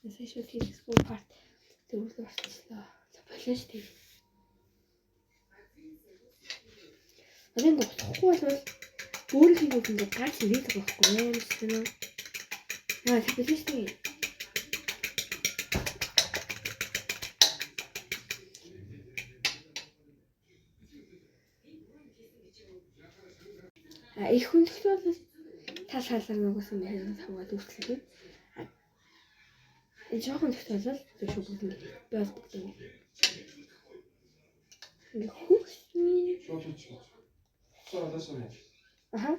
Essential School part зөвлөлт болчихлоо. Болоо шүү дээ. Один утгахгүй бол өөрийнх нь ингээд гарч ирээд байгаа байхгүй юм шиг нөө. Яа тэгвэл шүү дээ. Их хүндэлт бол тал халаар нугасан байх хамгаад үүсэлээ. Жоохон төгтөл бол зөв бүгд бас бүгд ингээ хүүхний аха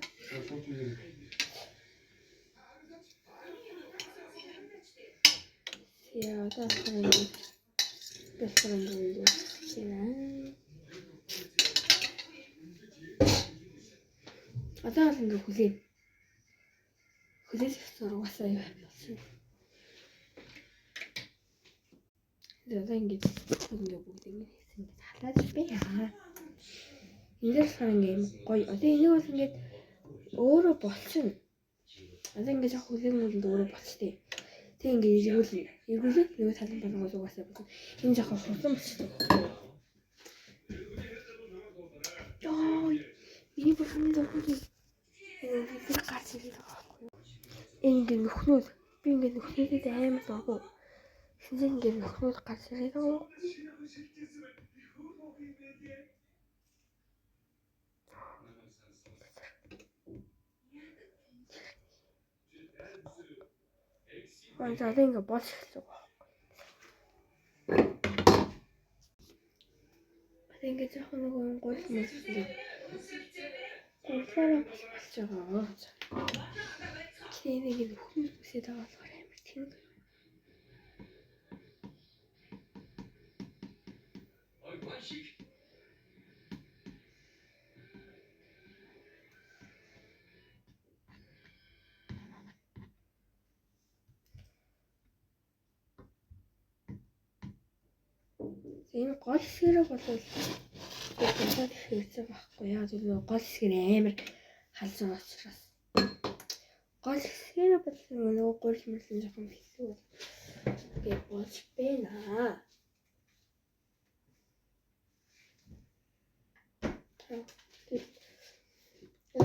яа одоо харин одоо ингээ хүлээж сургасаа юу болсон. Одоо ингээ бүгд ингээ хийсэн халаад би яа. Эндээс ингээ гоё. Одоо энийг бол ингээ өөрөө болчихно. Одоо ингээ яг хүлээгнүүд өөрөө болчтой. Тэг ингээ эргүүлээд нөгөө талын болгоос угаасаа болно. Энэ жоохон хурдан болчихсон. Йоо. Миний бүхний дөрвөл энэ гарч ирээд байгаа байхгүй юу? Ингээ нөхнүүд би ингээ нөхнүүдэд амар дургу. Шинжэн ингээ нөхнүүд гарч ирээд байгаа. За ингээ болж эхэлсэн байгаа. Ингээ жоохон нөгөө гол хүмүүс ингээ гурваараа болж байгаа. Тэнийг нөхнүүд үсээд байгаа болохоор амар тийм. Энэ гол хэсгэрээ болвол болоод хэрэгцээ байхгүй яа зөв гол хэсгэр амар халж байгаа учраас гол хэсгэрээ бол нөгөө гол мөрлийн жоохон хэсэг бол гэж болж байна.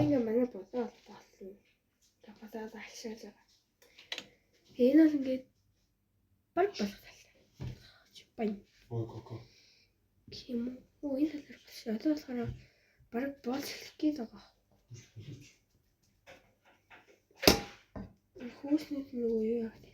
Ингээ манай бодоо болсон. Tapos ахшааж байгаа. Энэ бол ингээд баг болох талтай. Чипань. Ким уу энэ талаар болчихсон. Одоо болохоор баг болж эхлэх гээд байгаа. Хүүснүүд нөгөө юу яа.